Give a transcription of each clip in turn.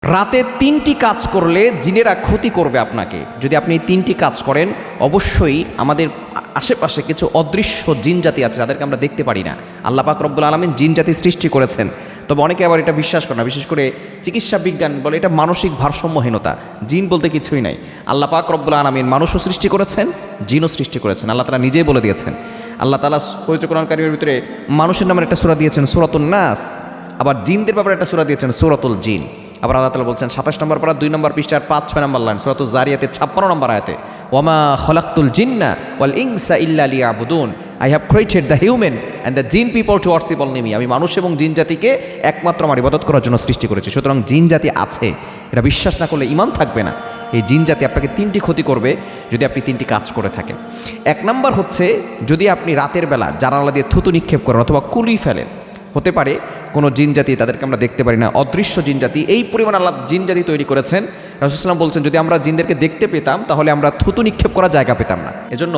রাতে ৩টি কাজ করলে জিনেরা ক্ষতি করবে আপনাকে। যদি আপনি এই ৩টি কাজ করেন, অবশ্যই আমাদের আশেপাশে কিছু অদৃশ্য জিন জাতি আছে যাদেরকে আমরা দেখতে পারি না। আল্লাহ পাক রব্বুল আলামিন জিন জাতি সৃষ্টি করেছেন, তবে অনেকে আবার এটা বিশ্বাস করে না। বিশেষ করে চিকিৎসা বিজ্ঞান বলে এটা মানসিক ভারসাম্যহীনতা। জিন বলতে কিছুই নাই। আল্লাহ পাক রব্বুল আলামিন মানুষও সৃষ্টি করেছেন, জিনও সৃষ্টি করেছেন। আল্লাহ তাআলা নিজেই বলে দিয়েছেন। আল্লাহ তাআলা পবিত্র কোরআন কারীমের ভিতরে মানুষের নামের একটা সূরা দিয়েছেন সূরাতুন নাস, আবার জিনদের ব্যাপারে একটা সূরা দিয়েছেন সূরাতুল জিন। আবার আল্লাহ তাআলা বলছেন ২৭ নম্বর পারা ২ নম্বর পৃষ্ঠার ৫-৬ নম্বর লাইন সূরাতুজ জারিয়াতের ৫৬ নম্বর আয়াতে, ওয়ামা খলাকতুল জিন্না ওয়াল ইনসা ইল্লা লিয়াবুদুন, I have created the human and the jinn people to worship only me. আমি মানুষ এবং জিন জাতিকে একমাত্র আমার ইবাদত করার জন্য সৃষ্টি করেছি। সুতরাং জিন জাতি আছে, এটা বিশ্বাস না করলে ঈমান থাকবে না। এই জিন জাতি আপনাকে ৩টি ক্ষতি করবে যদি আপনি ৩টি কাজ করে থাকেন। ১ নম্বর হচ্ছে, যদি আপনি রাতের বেলা জানালা দিয়ে থুতু নিক্ষেপ করেন অথবা কুলি ফেলেন। হতে পারে কোনো জিন জাতি, তাদেরকে আমরা দেখতে পারি না, অদৃশ্য জিন জাতি। এই পরিমাণ আল্লাহ জিন জাতি তৈরি করেছেন। রাসূল সাল্লাল্লাহু আলাইহি ওয়াসাল্লাম বলছেন, যদি আমরা জিনদেরকে দেখতে পেতাম তাহলে আমরা থুতু নিক্ষেপ করার জায়গা পেতাম না। এজন্য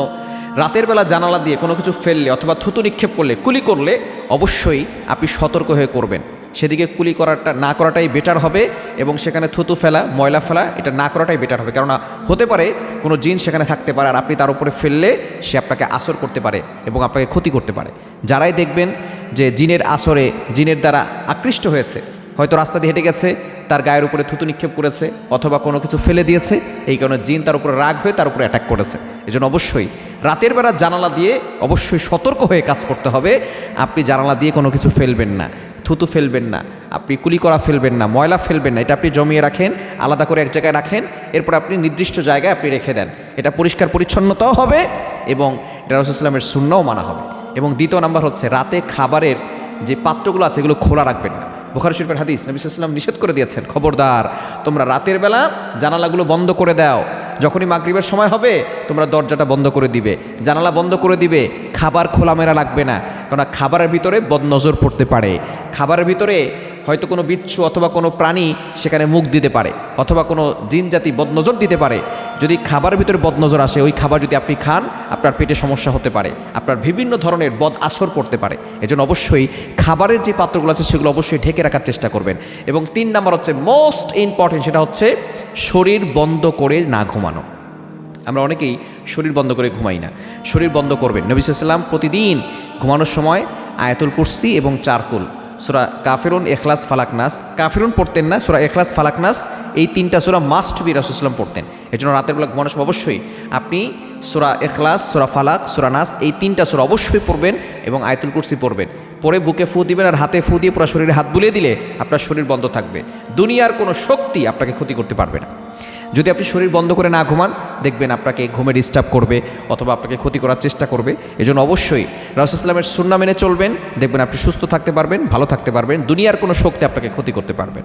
রাতের বেলা জানালা দিয়ে কোনো কিছু ফেললে অথবা থুতু নিক্ষেপ করলে, কুলি করলে অবশ্যই আপনি সতর্ক হয়ে করবেন। সেদিকে কুলি করাটা না করাটাই বেটার হবে, এবং সেখানে থুতু ফেলা, ময়লা ফেলা এটা না করাটাই বেটার হবে। কেননা হতে পারে কোনো জিন সেখানে থাকতে পারে, আর আপনি তার উপরে ফেললে সে আপনাকে আসর করতে পারে এবং আপনাকে ক্ষতি করতে পারে। যারাই দেখবেন যে জিনের আসরে, জিনের দ্বারা আকৃষ্ট হয়েছে, হয়তো রাস্তা দিয়ে হেঁটে গেছে, তার গায়ের উপরে থুতু নিক্ষেপ করেছে অথবা কোনো কিছু ফেলে দিয়েছে, এই কারণে জিন তার উপরে রাগ হয়ে তার উপরে অ্যাটাক করেছে। এজন্য অবশ্যই রাতের বেলা জানালা দিয়ে অবশ্যই সতর্ক হয়ে কাজ করতে হবে। আপনি জানালা দিয়ে কোনো কিছু ফেলবেন না, থুতু ফেলবেন না, আপনি কুলি করা ফেলবেন না, ময়লা ফেলবেন না। এটা আপনি জমিয়ে রাখেন, আলাদা করে এক জায়গায় রাখেন, এরপর আপনি নির্দিষ্ট জায়গায় আপনি রেখে দেন। এটা পরিষ্কার পরিচ্ছন্নতাও হবে এবং এটা রাসূল সাল্লাল্লাহু আলাইহি ওয়াসাল্লামের সুন্নাহও মানা হবে। এবং দ্বিতীয় নাম্বার হচ্ছে, রাতে খাবারের যে পাত্রগুলো আছে এগুলো খোলা রাখবেন না। বুখারী শরীফের হাদিস, নবী সাল্লাল্লাহু আলাইহি ওয়াসাল্লাম নিষেধ করে দিয়েছেন, খবরদার তোমরা রাতের বেলা জানালাগুলো বন্ধ করে দাও। যখনই মাগরিবের সময় হবে তোমরা দরজাটা বন্ধ করে দিবে, জানালা বন্ধ করে দিবে। খাবার খোলামেলা রাখবে না, কারণ খাবারের ভিতরে বদনজর পড়তে পারে। খাবারের ভিতরে হয়তো কোনো বিচ্ছু অথবা কোনো প্রাণী সেখানে মুখ দিতে পারে, অথবা কোনো জিন জাতি বদনজর দিতে পারে। যদি খাবারের ভিতরে বদনজর আসে, ওই খাবার যদি আপনি খান, আপনার পেটে সমস্যা হতে পারে, আপনার বিভিন্ন ধরনের বদ আসর পড়তে পারে। এজন্য অবশ্যই খাবারের যে পাত্রগুলো আছে সেগুলো অবশ্যই ঢেকে রাখার চেষ্টা করবেন। এবং ৩ নাম্বার হচ্ছে মোস্ট ইম্পর্টেন্ট, সেটা হচ্ছে শরীর বন্ধ করে না ঘুমানো। আমরা অনেকেই শরীর বন্ধ করে ঘুমাই না, শরীর বন্ধ করবেন। নবী সাল্লাল্লাহু আলাইহি ওয়াসাল্লাম প্রতিদিন ঘুমানোর সময় আয়াতুল কুরসি এবং চারকুল, সূরা কাফিরুন, ইখলাস, ফালাক, নাস। কাফিরুন পড়তেন না, সূরা ইখলাস, ফালাক, নাস এই 3টা সূরা মাস্ট বি রাসূল সাল্লাল্লাহু আলাইহি ওয়াসাল্লাম পড়তেন। এজন্য রাতের বেলা ঘুমানোর সময় অবশ্যই আপনি সূরা ইখলাস, সূরা ফালাক, সূরা নাস এই 3টা সূরা অবশ্যই পড়বেন এবং আয়াতুল কুরসি পড়বেন। পরে বুকে ফু দিবেন আর হাতে ফু দিয়ে পুরো শরীরে হাত বুলিয়ে দিলে আপনার শরীর বন্ধ থাকবে। দুনিয়ার কোনো শক্তি আপনাকে ক্ষতি করতে পারবে না। যদি আপনি শরীর বন্ধ করে না ঘুমান, দেখবেন আপনাকে ঘুমে ডিস্টার্ব করবে অথবা আপনাকে ক্ষতি করার চেষ্টা করবে। এজন্য অবশ্যই রাসূল সাল্লাল্লাহু আলাইহি ওয়াসাল্লামের সুন্নাহ মেনে চলবেন, দেখবেন আপনি সুস্থ থাকতে পারবেন, ভালো থাকতে পারবেন, দুনিয়ার কোনো শক্তি আপনাকে ক্ষতি করতে পারবে না।